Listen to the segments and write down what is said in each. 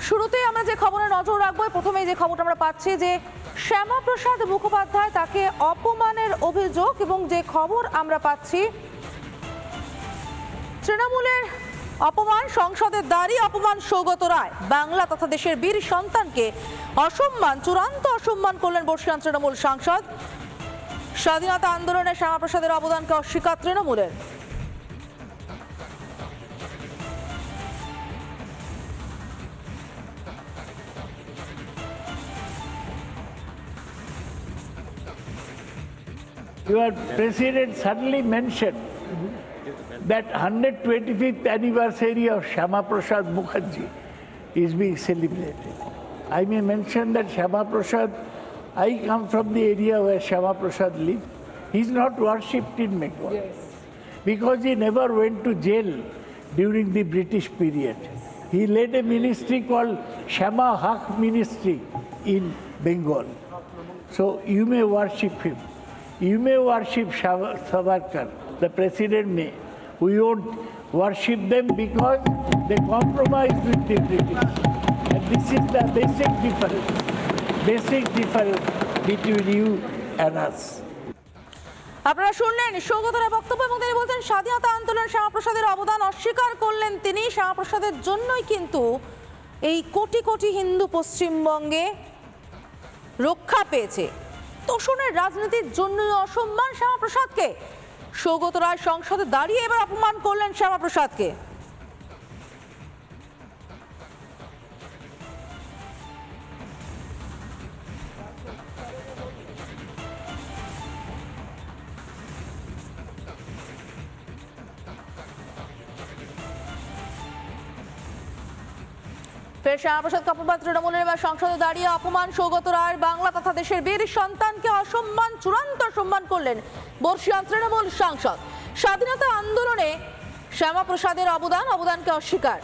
শুরুতেই আমরা যে খবরে নজর রাখবো, প্রথমেই যে খবরটা আমরা পাচ্ছি যে শ্যামাপ্রসাদ মুখোপাধ্যায় তাকে অপমানের অভিযোগ, এবং যে খবর আমরা পাচ্ছি তৃণমূলের অপমান, সংসদের দাঁড়িয়ে অপমান সৌগত রায়, বাংলা তথা দেশের বীর সন্তানকে অসম্মান, চূড়ান্ত অসম্মান করলেন বর্ষিয়ান তৃণমূল সাংসদ। স্বাধীনতা আন্দোলনে শ্যামাপ্রসাদের অবদানকে অস্বীকার তৃণমূলের। Your president suddenly mentioned that 125th anniversary of Shama Prasad Mukherjee is being celebrated. I may mention that Shama Prasad, I come from the area where Shama Prasad lived. He's not worshipped in Bengal because he never went to jail during the British period. He led a ministry called Shama Haq Ministry in Bengal. So you may worship him. You may worship Savarkar, the president may. We won't worship them because they compromised with the British. And this is the basic difference between you and us. আপনারা শুনলেন সৌগত রায়ের বক্তব্য, এবং তিনি বলছেন স্বাধীনতা আন্দোলনে শ্যামাপ্রসাদের অবদান অস্বীকার করলেন তিনি। শ্যামাপ্রসাদের জন্যই কিন্তু এই কোটি কোটি হিন্দু পশ্চিমবঙ্গে রক্ষা পেয়েছে। তোষণের রাজনীতির জন্যই অসম্মান শ্যামাপ্রসাদকে। সৌগত রায় সংসদে দাঁড়িয়ে এবার অপমান করলেন শ্যামাপ্রসাদকে। ফের শ্যামাপ্রসাদ কাপুরবাদ তৃণমূলের এবার সংসদে দাঁড়িয়ে অপমান সৌগত রায়ের, বাংলা তথা দেশের বীর সন্তানকে অসম্মান, চূড়ান্ত অসম্মান করলেন বর্ষিয়ান তৃণমূল সাংসদ। স্বাধীনতা আন্দোলনে শ্যামাপ্রসাদের অবদানকে অস্বীকার।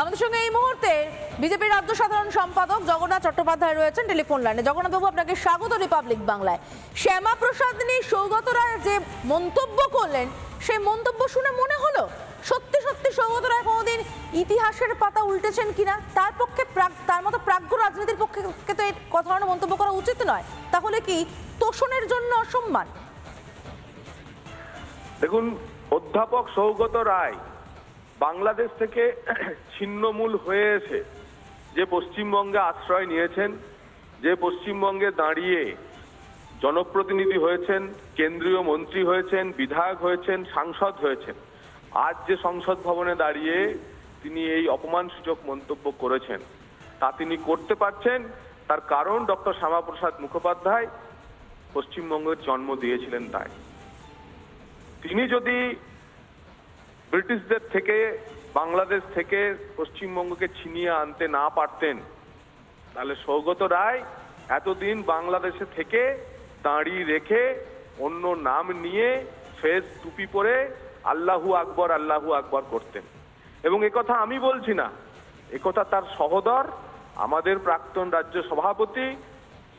আমাদের সঙ্গে এই মুহূর্তে বিজেপির রাজ্য সাধারণ সম্পাদক জগন্নাথ চট্টোপাধ্যায় রয়েছেন টেলিফোন লাইনে। জগন্নাথ বাবু, আপনাকে স্বাগত রিপাবলিক বাংলায়। শ্যামাপ্রসাদ নিয়ে সৌগত রায় যে মন্তব্য করলেন, সেই মন্তব্য শুনে মনে হলো সত্যি সত্যি সৌগত রায় কোনোদিন ইতিহাসের পাতা উল্টেছেন কিনা। তার পক্ষে তার মতো প্রাজ্ঞ রাজনীতির পক্ষে তো এই ধরনের মন্তব্য করা উচিত নয়। তাহলে কি তোষণের জন্য অসম্মান? দেখুন, অধ্যাপক সৌগত রায় বাংলাদেশ থেকে ছিন্নমূল হয়ে এসে যে পশ্চিমবঙ্গে আশ্রয় নিয়েছেন, যে পশ্চিমবঙ্গে দাঁড়িয়ে জনপ্রতিনিধি হয়েছেন, কেন্দ্রীয় মন্ত্রী হয়েছেন, বিধায়ক হয়েছেন, সাংসদ হয়েছেন, আজ যে সংসদ ভবনে দাঁড়িয়ে তিনি এই অপমানসূচক মন্তব্য করেছেন, তা তিনি করতে পারছেন তার কারণ ডক্টর শ্যামাপ্রসাদ মুখোপাধ্যায় পশ্চিমবঙ্গের জন্ম দিয়েছিলেন। তাই তিনি যদি ব্রিটিশদের থেকে, বাংলাদেশ থেকে পশ্চিমবঙ্গকে ছিনিয়ে আনতে না পারতেন, তাহলে সৌগত রায় এতদিন বাংলাদেশে থেকে দাঁড়িয়ে রেখে অন্য নাম নিয়ে ফেস টুপি পরে আল্লাহু আকবর করতেন। এবং একথা আমি বলছি না, একথা তার সহোদর, আমাদের প্রাক্তন রাজ্য সভাপতি,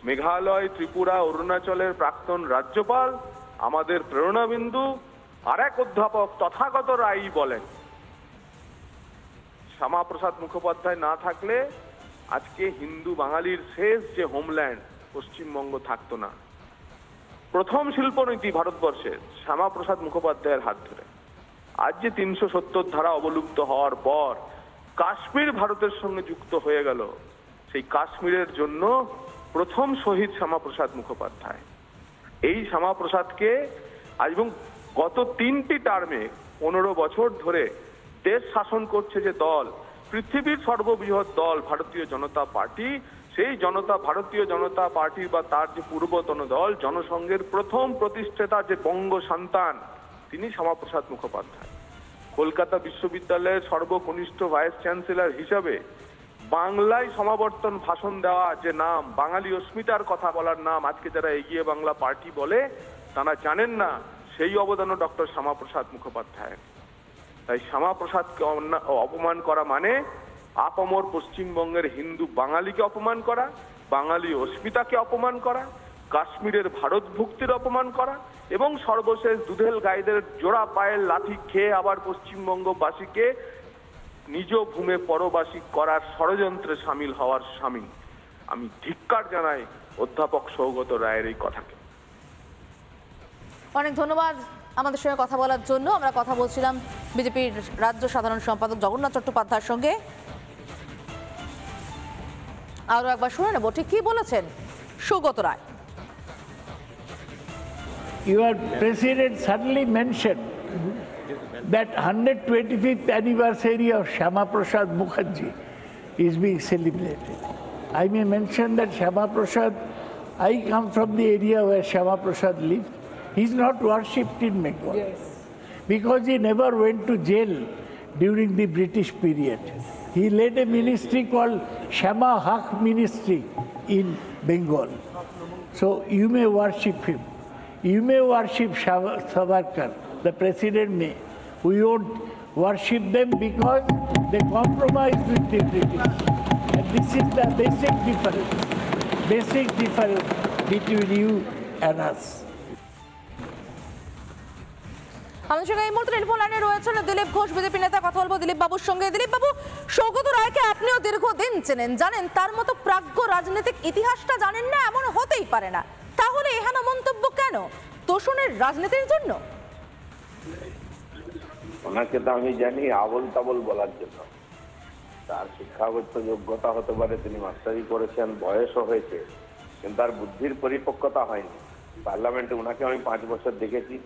মেঘালয়, ত্রিপুরা, অরুণাচলের প্রাক্তন রাজ্যপাল, আমাদের প্রেরণাবিন্দু আর এক অধ্যাপক তথাগত রায় বলেন, শ্যামাপ্রসাদ মুখোপাধ্যায় না থাকলে আজকে হিন্দু বাঙালির শেষ যে হোমল্যান্ড পশ্চিমবঙ্গ থাকতো না। প্রথম শিল্পনীতি ভারতবর্ষের শ্যামাপ্রসাদ মুখোপাধ্যায়ের হাত ধরে। আজ যে 370 ধারা অবলুপ্ত হওয়ার পর কাশ্মীর ভারতের সঙ্গে যুক্ত হয়ে গেল, সেই কাশ্মীরের জন্য প্রথম শহীদ শ্যামাপ্রসাদ মুখোপাধ্যায়। এই শ্যামাপ্রসাদকে আজ এবং গত 3টি টার্মে 15 বছর ধরে দেশ শাসন করছে যে দল, পৃথিবীর সর্ববৃহৎ দল ভারতীয় জনতা পার্টি, সেই ভারতীয় জনতা পার্টির বা তার যে পূর্বতন দল জনসংঘের প্রথম প্রতিষ্ঠাতা যে বঙ্গ সন্তান, তিনি শ্যামাপ্রসাদ মুখোপাধ্যায়। কলকাতা বিশ্ববিদ্যালয়ের সর্বকনিষ্ঠ ভাইস চ্যান্সেলর হিসাবে বাংলায় সমাবর্তন ভাষণ দেওয়া যে নাম, বাঙালি অস্মিতার কথা বলার নাম, আজকে যারা এগিয়ে বাংলা পার্টি বলে তারা জানেন না সেই অবদানও ডক্টর শ্যামাপ্রসাদ মুখোপাধ্যায়। তাই শ্যামাপ্রসাদকে অপমান করা মানে আপামর পশ্চিমবঙ্গের হিন্দু বাঙালিকে অপমান করা, বাঙালি অস্মিতাকে অপমান করা, কাশ্মীরের ভারত ভুক্তির অপমান করা এবং সর্বশেষ দুধেল গাইদের জোড়া পায়ের লাঠি খেয়ে আবার পশ্চিমবঙ্গবাসীকে নিজ ভূমে পরবাসী করার ষড়যন্ত্রে সামিল হওয়ার সামিল। আমি ধিক্কার জানাই অধ্যাপক সৌগত রায়ের এই কথাকে। অনেক ধন্যবাদ আমাদের সঙ্গে কথা বলার জন্য। আমরা কথা বলছিলাম বিজেপির রাজ্য সাধারণ সম্পাদক জগন্নাথ চট্টোপাধ্যায়ের সঙ্গে। আরো একবার শুনে নেব ঠিক কি বলেছেন Saugata Roy. Your president suddenly mentioned that 125th anniversary of Shama Prasad Mukherjee is being celebrated. I may mention that Shama Prasad, I come from the area where Shama Prasad lived. He's not worshipped in Bengal because he never went to jail during the British period. He led a ministry called Shama Haq Ministry in Bengal. So you may worship him. You may worship Savarkar, the president may. We won't worship them because they compromised with the British. And this is the basic difference between you and us. আমাদের সঙ্গে এই মুহূর্তে telephone লাইনে রয়েছেন Dilip Ghosh, BJP নেতা। কথা বলবো দিলীপ বাবুর সঙ্গে। দিলীপ বাবু, সৌগত রায়কে আপনিও দীর্ঘদিন চেনেন, জানেন তার মতো প্রাজ্ঞ রাজনৈতিক ইতিহাসটা জানেন না এমন হতেই পারে না। তাহলে এহেন মন্তব্য কেন? তোষণের রাজনীতির জন্য? ওনাকে তো আমি জানি আবল তাবল বলার জন্য। তার শিক্ষাগত যোগ্যতা হতে পারে, তিনি মাস্টারি করেছেন, বয়সও হয়েছে, কিন্তু তার বুদ্ধির পরিপক্কতা হয়নি। পার্লামেন্টে ওনাকে আমি 5 বছর দেখেছি,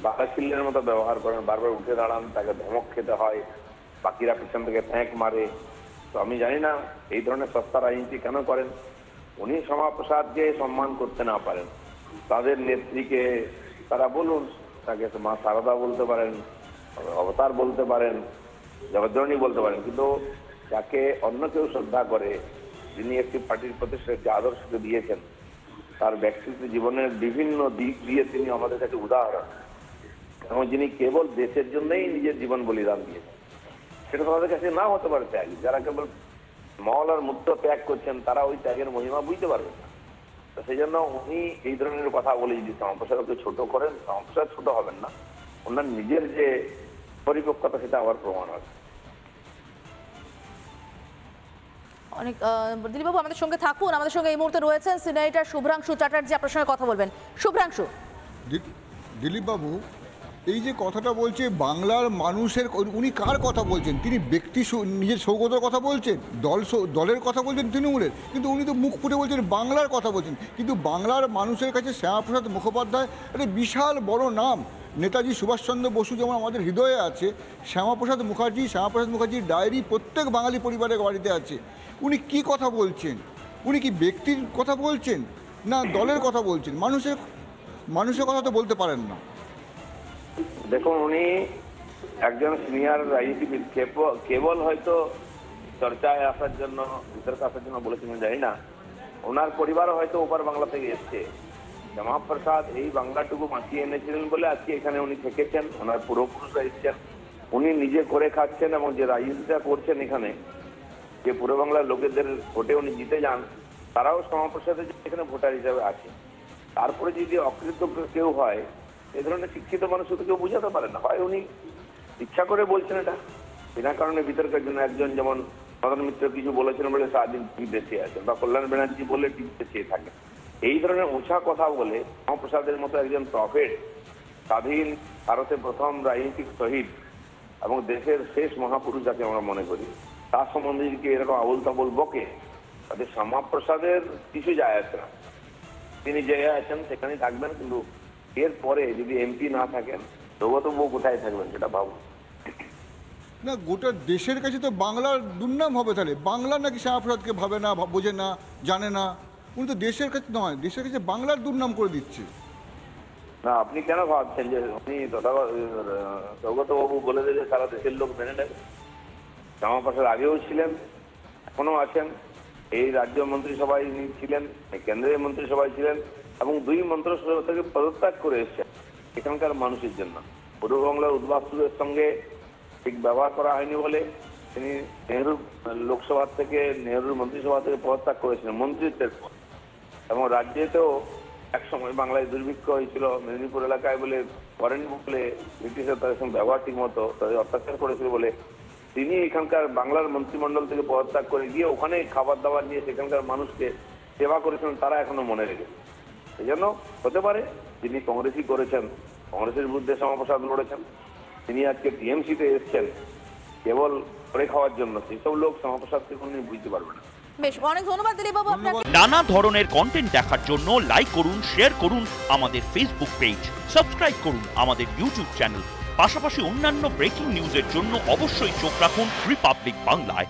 বাঘাশিল্যের মতো ব্যবহার করেন, বারবার উঠে দাঁড়ান, তাকে ধমক খেতে হয়, বাকিরা পিছন থেকে ফ্যাঁক মারে। তো আমি জানি না এই ধরনের সস্তা রাজনীতি কেন করেন। উনি শ্যামাপ্রসাদকে সম্মান করতে না পারেন, তাদের নেত্রীকে তারা বলুন, তাকে মা সারদা বলতে পারেন, অবতার বলতে পারেন, জগদ্রণী বলতে পারেন, কিন্তু যাকে অন্য কেউ শ্রদ্ধা করে, যিনি একটি পার্টির প্রতিষ্ঠা একটি আদর্শকে দিয়েছেন, তার ব্যক্তিগত জীবনের বিভিন্ন দিক দিয়ে তিনি আমাদের কাছে উদাহরণ, এবং যিনি কেবল দেশের জন্যই নিজের জীবন বলিদান দিয়েছেন। সেটা তোমাদের কাছে না হতে পারে ত্যাগ। যারা কেবল মহলার মুক্ত ত্যাগ করছেন তারা ওই ত্যাগের মহিমা বুঝতে পারবেন না। তো সেই জন্য উনি এই ধরনের কথা বলে যদি শ্যামাপ্রসাদকে ছোট করেন, শ্যামাপ্রসাদ ছোট হবেন না, ওনার নিজের যে পরিপক্কতা সেটা আবার প্রমাণ হবে। অনেক দিলীপ বাবু আমাদের সঙ্গে থাকুন। আমাদের সঙ্গে এই মুহূর্তে রয়েছেন সিনেটর শুভ্রাংশু চ্যাটার্জি, আপনার সঙ্গে কথা বলবেন। শুভ্রাংশু। দিলীপ বাবু, এই যে কথাটা বলছে বাংলার মানুষের, উনি কার কথা বলছেন? তিনি ব্যক্তি নিজের সৌগতের কথা বলছেন, দলের কথা বলছেন তৃণমূলের, কিন্তু উনি তো মুখ ফুটে বলছেন বাংলার কথা বলছেন। কিন্তু বাংলার মানুষের কাছে শ্যামাপ্রসাদ মুখোপাধ্যায় একটা বিশাল বড় নাম। নেতাজি সুভাষচন্দ্র বসু যেমন আমাদের হৃদয়ে আছে, শ্যামাপ্রসাদ মুখার্জির ডায়েরি প্রত্যেক বাঙালি পরিবারের বাড়িতে আছে। উনি কি কথা বলছেন? উনি কি ব্যক্তির কথা বলছেন না দলের কথা বলছেন? মানুষের কথা তো বলতে পারেন না। দেখুন, উনি একজন সিনিয়র রাজনীতিবিদ, কেবল হয়তো চর্চায় আসার জন্য, ভিতরকে আসার জন্য বলেছেন জানি না। ওনার পরিবারও হয়তো ওপার বাংলা থেকে এসছে। শ্যামাপ্রসাদ এই বাংলাটুকু বাঁচিয়ে এনেছিলেন বলে আজকে এখানে উনি থেকেছেন, ওনার পূর্বপুরুষরা এসছেন, উনি নিজে করে খাচ্ছেন, এবং যে রাজনীতিটা করছেন এখানে, যে পূর্ব বাংলার লোকেদের ভোটে উনি জিতে যান, তারাও শ্যামাপ্রসাদের এখানে ভোটার হিসাবে আছে। তারপরে যদি অকৃতজ্ঞ কেউ হয়, এই ধরনের শিক্ষিত মানুষ তো কেউ বুঝাতে পারে না। হয় উনি ইচ্ছা করে বলছেন এটা, বিনা কারণে বিতর্কের জন্য। একজন যেমন মদন মিত্র কিছু বলেছেন বলে সারাদিন টিভিতে চেয়ে আছেন, বা কল্যাণ ব্যানার্জি বলে টিভিতে চেয়ে থাকেন। এই ধরনের উঁচা কথা বলে শ্যামাপ্রসাদের মতো একজন প্রফেট, স্বাধীন ভারতের প্রথম রাজনীতিক শহীদ এবং দেশের শেষ মহাপুরুষ যাকে আমরা মনে করি, তার সম্বন্ধে যদি এরকম আবল তাবল বকে, তাদের শ্যামাপ্রসাদের কিছু যায় আসে না। তিনি যে আছেন সেখানেই থাকবেন, কিন্তু এরপরে যদি এমপি না থাকেন তবু কোথায় থাকবেন সেটা ভাবুন। না, গোটা দেশের কাছে তো বাংলার দুর্নাম হবে। তাহলে বাংলা নাকি শ্যামাপ্রসাদকে ভাবে না, বোঝে না, জানে না? উনি তো দেশের কাছে নয়, দেশের কাছে বাংলার দুর্নাম করে দিচ্ছে। না, আপনি কেন ভাবছেন যে উনি সৌগতবাবু বলে দিলে সারা দেশের লোক মেনে নেবে? শ্যামাপ্রসাদ আগেও ছিলেন, এখনো আছেন। এই রাজ্য মন্ত্রিসভায় ছিলেন, কেন্দ্রীয় মন্ত্রিসভায় ছিলেন, এবং 2 মন্ত্রিসভা থেকে পদত্যাগ করে এসছেন এখানকার মানুষের জন্য। পূর্ব বাংলার উদ্বাস্তুদের সঙ্গে ঠিক ব্যবহার করা হয়নি বলে তিনি নেহরু লোকসভা থেকে, নেহরুর মন্ত্রিসভা থেকে পদত্যাগ করেছিলেন মন্ত্রিত্বের পর। এবং রাজ্যেতেও একসময় বাংলায় দুর্ভিক্ষ হয়েছিল, মেদিনীপুর এলাকায় বলে করেন বলে ব্রিটিশরা তাদের সঙ্গে ব্যবহার ঠিক মতো তাদের অত্যাচার করেছিল বলে তিনি এখানকার বাংলার মন্ত্রিমণ্ডল থেকে পদত্যাগ করে গিয়ে ওখানে খাবার দাবার নিয়ে সেখানকার মানুষকে সেবা করেছিলেন, তারা এখনো মনে রেখেছে। সেই জন্য হতে পারে যিনি কংগ্রেসই করেছেন, কংগ্রেসের বিরুদ্ধে শ্যামাপ্রসাদ লড়েছেন, তিনি আজকে টিএমসিতে এসছেন কেবল করে খাওয়ার জন্য, সেসব লোক শ্যামাপ্রসাদকে কোনদিন বুঝতে পারবে না। বেশ, অনেক ধন্যবাদ দিলীপ বাবু আপনাকে। নানা ধরনের কন্টেন্ট দেখার জন্য লাইক করুন, শেয়ার করুন আমাদের ফেসবুক পেজ, সাবস্ক্রাইব করুন আমাদের ইউটিউব চ্যানেল। পাশাপাশি অন্যান্য ব্রেকিং নিউজের জন্য অবশ্যই চোখ রাখুন রিপাবলিক বাংলায়।